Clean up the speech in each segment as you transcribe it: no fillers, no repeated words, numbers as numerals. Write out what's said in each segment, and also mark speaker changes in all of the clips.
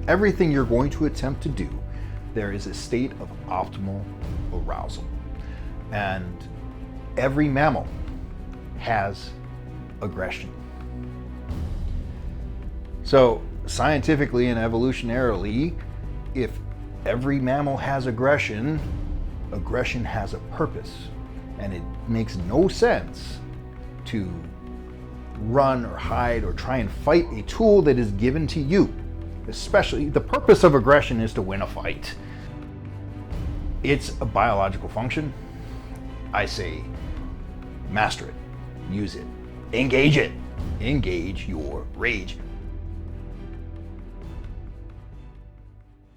Speaker 1: everything you're going to attempt to do, there is a state of optimal arousal. And every mammal has aggression. So scientifically and evolutionarily, if every mammal has aggression, aggression has a purpose. And it makes no sense to run or hide or try and fight a tool that is given to you. Especially, the purpose of aggression is to win a fight. It's a biological function. I say, master it, use it, engage it, engage your rage.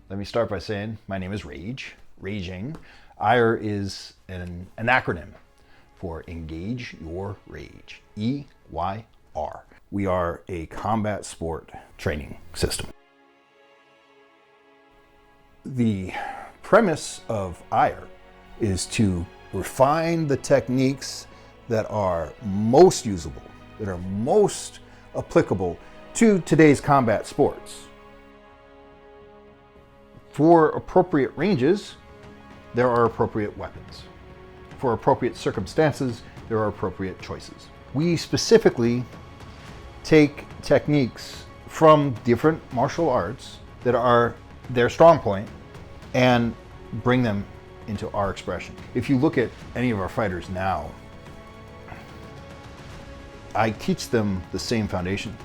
Speaker 1: Let me start by saying my name is Rage, Raging. EYR is an acronym for Engage Your Rage, EYR. We are a combat sport training system. The premise of EYR is to refine the techniques that are most usable, that are most applicable to today's combat sports. For appropriate ranges, there are appropriate weapons. For appropriate circumstances, there are appropriate choices. We specifically take techniques from different martial arts that are their strong point and bring them into our expression. If you look at any of our fighters now, I teach them the same foundation.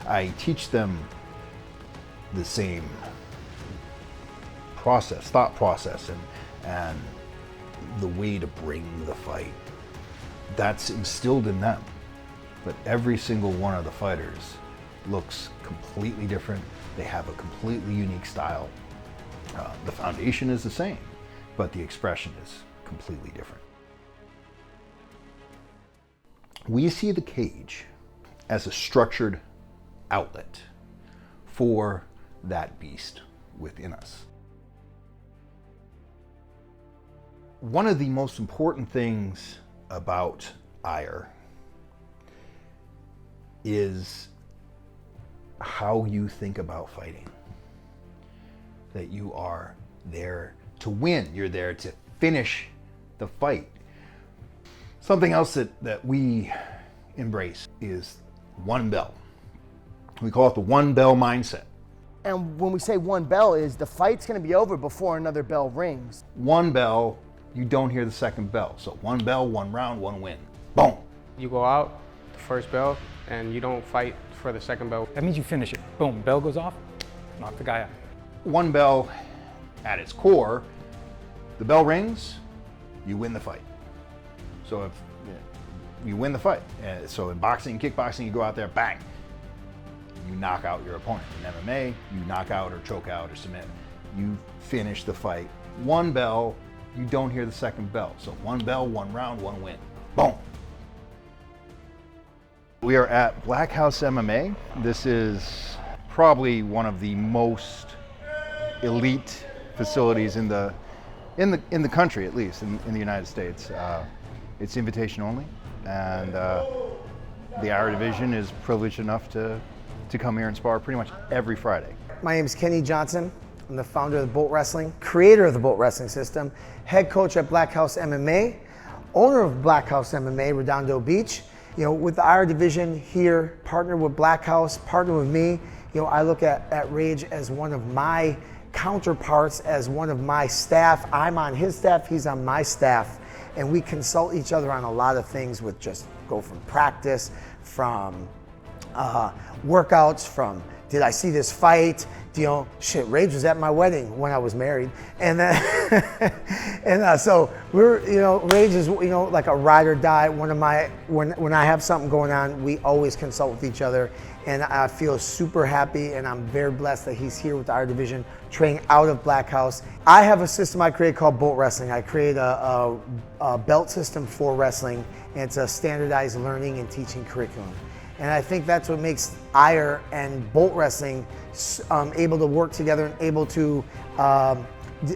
Speaker 1: I teach them the same thought process, and the way to bring the fight. That's instilled in them. But every single one of the fighters looks completely different. They have a completely unique style. The foundation is the same, but the expression is completely different. We see the cage as a structured outlet for that beast within us. One of the most important things about EYR is how you think about fighting. That you are there to win. You're there to finish the fight. Something else that we embrace is one bell. We call it the one bell mindset.
Speaker 2: And when we say one bell, is the fight's going to be over before another bell rings.
Speaker 1: One bell, you don't hear the second bell. So one bell, one round, one win. Boom.
Speaker 3: You go out, the first bell, and you don't fight for the second bell.
Speaker 4: That means you finish it. Boom, bell goes off, knock the guy out.
Speaker 1: One bell, at its core, the bell rings, you win the fight. So if you win the fight, so in boxing, kickboxing, you go out there, bang, you knock out your opponent. In MMA, you knock out or choke out or submit. You finish the fight. One bell, you don't hear the second bell. So one bell, one round, one win. Boom. We are at House Mma. This is probably one of the most elite facilities in the country, at least in the United States. It's invitation only, and the EYR Division is privileged enough to come here and spar pretty much every Friday.
Speaker 2: My name is Kenny Johnson. I'm the founder of the Bolt Wrestling, creator of the Bolt Wrestling System, head coach at House Mma, owner of House Mma, Redondo Beach. You know, with the EYR Division here, partner with House, partner with me. You know, I look at Rage as one of my counterparts, as one of my staff. I'm on his staff, he's on my staff, and we consult each other on a lot of things, with just go from practice, from workouts, from did I see this fight? You know, shit, Rage was at my wedding when I was married. And then, so we're, you know, Rage is, you know, like a ride or die. One of my, when I have something going on, we always consult with each other. And I feel super happy, and I'm very blessed that he's here with the EYR Division, training out of House. I have a system I created called Bolt Wrestling. I created a belt system for wrestling, and it's a standardized learning and teaching curriculum. And I think that's what makes EYR and Bolt Wrestling able to work together and able to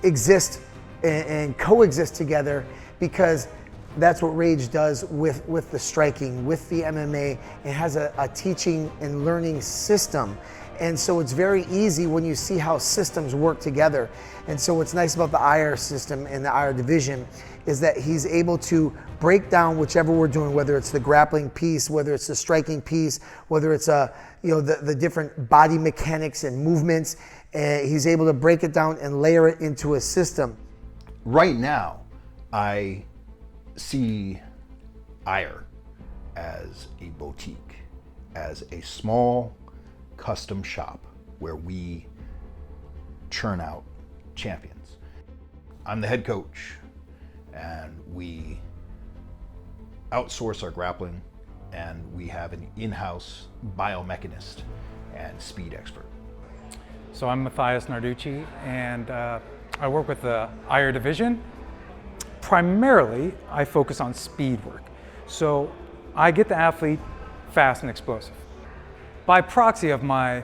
Speaker 2: exist and coexist together, because that's what Rage does with the striking, with the MMA. It has a teaching and learning system. And so it's very easy when you see how systems work together. And so what's nice about the EYR system and the EYR division is that he's able to break down whichever we're doing, whether it's the grappling piece, whether it's the striking piece, whether it's the different body mechanics and movements. He's able to break it down and layer it into a system.
Speaker 1: Right now, I see EYR as a boutique, as a small custom shop where we churn out champions. I'm the head coach, and we outsource our grappling, and we have an in-house biomechanist and speed expert.
Speaker 4: So I'm Matthias Narducci, and I work with the EYR Division. Primarily, I focus on speed work. So I get the athlete fast and explosive. By proxy of my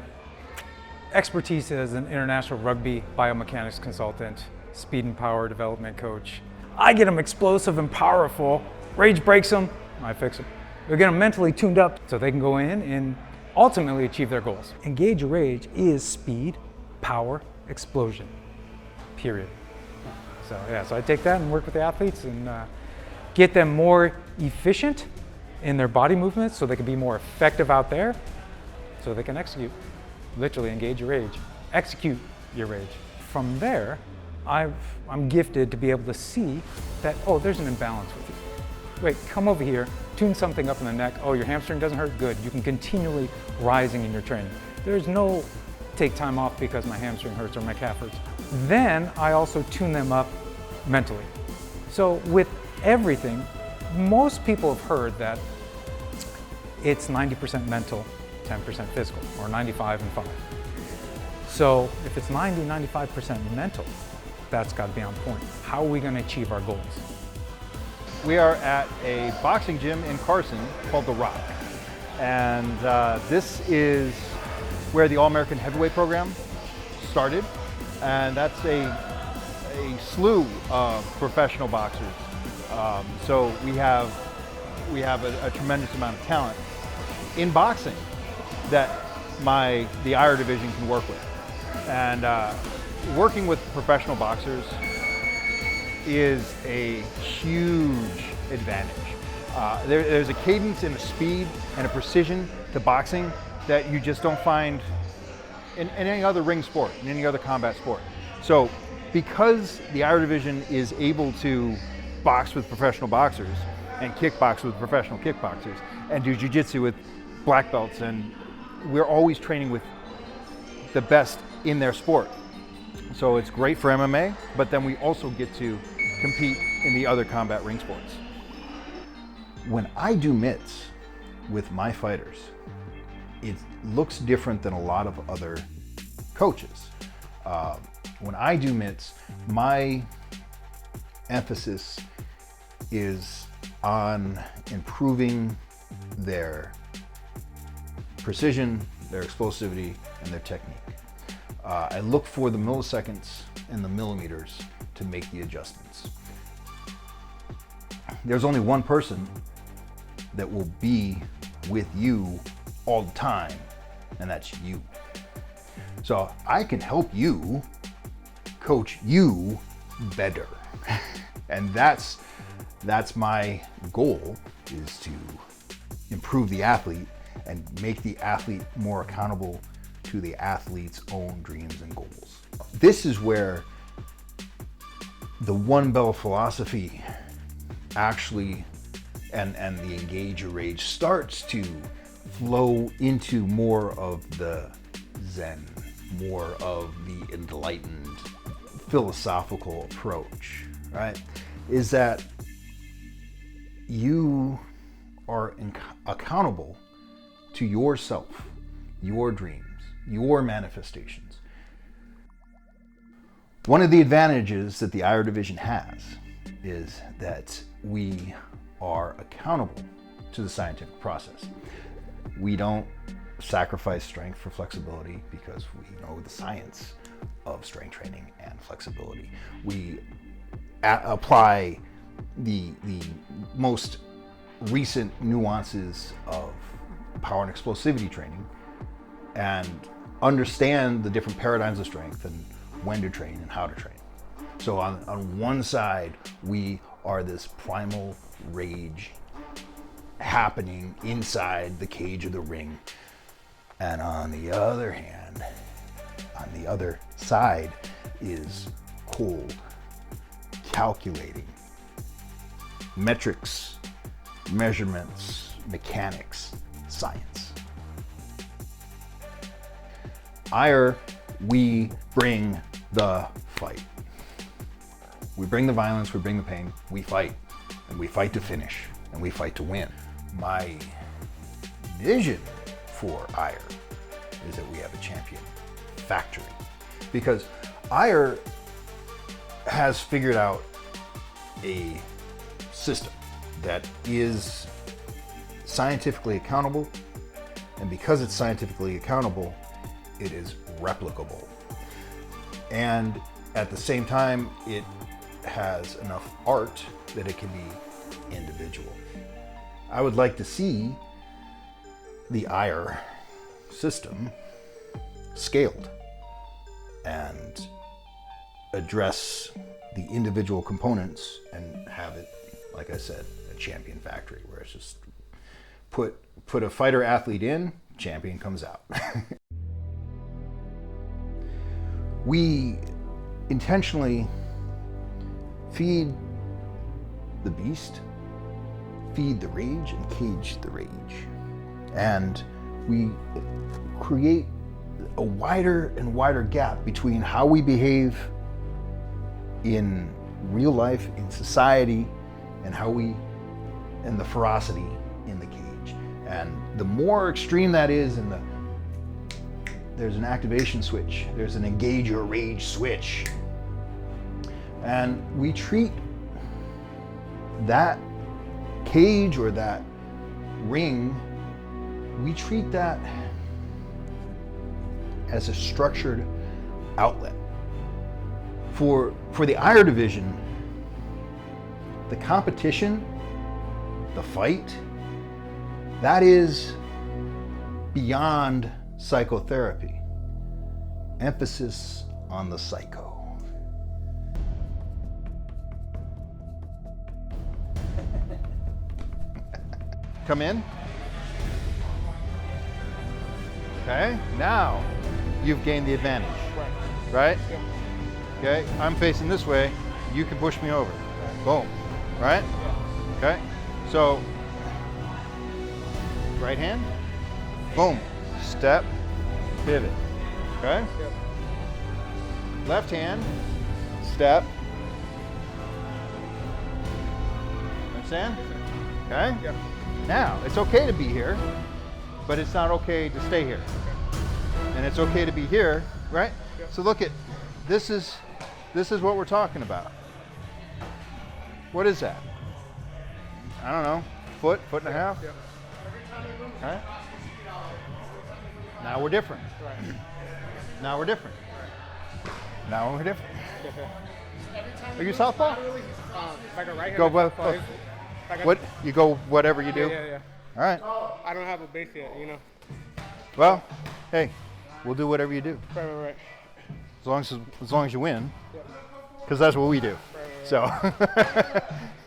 Speaker 4: expertise as an international rugby biomechanics consultant, speed and power development coach, I get them explosive and powerful. Rage breaks them, I fix them. We get them mentally tuned up so they can go in and ultimately achieve their goals. Engage your rage is speed, power, explosion, period. So I take that and work with the athletes and get them more efficient in their body movements so they can be more effective out there, so they can execute. Literally engage your rage, execute your rage. From there, I'm gifted to be able to see that, oh, there's an imbalance with you. Wait, come over here, tune something up in the neck. Oh, your hamstring doesn't hurt? Good. You can continually rising in your training. There's no take time off because my hamstring hurts or my calf hurts. Then I also tune them up mentally. So with everything, most people have heard that it's 90% mental, 10% physical, or 95 and 5. So if it's 95% mental, that's got to be on point. How are we going to achieve our goals?
Speaker 1: We are at a boxing gym in Carson called The Rock. And this is where the All-American Heavyweight program started. And that's a slew of professional boxers. So we have a tremendous amount of talent in boxing that the EYR division can work with. And working with professional boxers is a huge advantage. There's a cadence and a speed and a precision to boxing that you just don't find in any other ring sport, in any other combat sport. So because the EYR division is able to box with professional boxers and kickbox with professional kickboxers and do jiu-jitsu with black belts, and we're always training with the best in their sport. So it's great for MMA, but then we also get to compete in the other combat ring sports. When I do mitts with my fighters, it looks different than a lot of other coaches. When I do mitts, my emphasis is on improving their precision, their explosivity, and their technique. I look for the milliseconds and the millimeters to make the adjustments. There's only one person that will be with you all the time, and that's you. So I can help you coach you better. And that's my goal, is to improve the athlete and make the athlete more accountable to the athlete's own dreams and goals. This is where the one belt philosophy actually and the engage or rage starts to flow into more of the Zen, more of the enlightened philosophical approach, right? Is that you are accountable to yourself, your dreams, your manifestations. One of the advantages that the EYR division has is that we are accountable to the scientific process. We don't sacrifice strength for flexibility because we know the science of strength training and flexibility. We apply the most recent nuances of power and explosivity training and understand the different paradigms of strength and when to train and how to train. So on one side, we are this primal rage happening inside the cage of the ring. And on the other hand, on the other side is cold, calculating, metrics, measurements, mechanics, science. EYR, we bring the fight. We bring the violence, we bring the pain, we fight. And we fight to finish, and we fight to win. My vision for EYR is that we have a champion factory. Because EYR has figured out a system that is scientifically accountable, and because it's scientifically accountable, it is replicable. And at the same time, it has enough art that it can be individual. I would like to see the EYR system scaled and address the individual components and have it, like I said, a champion factory where it's just put a fighter athlete in, champion comes out. We intentionally feed the beast, feed the rage, and cage the rage. And we create a wider and wider gap between how we behave in real life, in society, and and the ferocity in the cage. And the more extreme that is, there's an activation switch, there's an engage or rage switch. And we treat that cage or that ring, we treat that as a structured outlet. For the EYR Division, the competition, the fight, that is beyond psychotherapy. Emphasis on the psycho. Come in. Okay, now you've gained the advantage, right? Okay, I'm facing this way, you can push me over. Boom, right? Okay, so right hand, boom, step, pivot, okay? Left hand, step. Understand? Okay? Now, it's okay to be here, but it's not okay to stay here. And it's okay to be here, right? So look at, this is what we're talking about. What is that? I don't know, foot and a half? Okay. Now we're different. Now we're different. Now we're different. Are you southpaw?
Speaker 3: If I go right hand,
Speaker 1: Go
Speaker 3: like
Speaker 1: what?
Speaker 3: if I
Speaker 1: What? You go whatever you do?
Speaker 3: Yeah.
Speaker 1: All right.
Speaker 3: I don't have a base yet, you know.
Speaker 1: Well, hey, we'll do whatever you do.
Speaker 3: Right.
Speaker 1: As long as you win. Because that's what we do. So.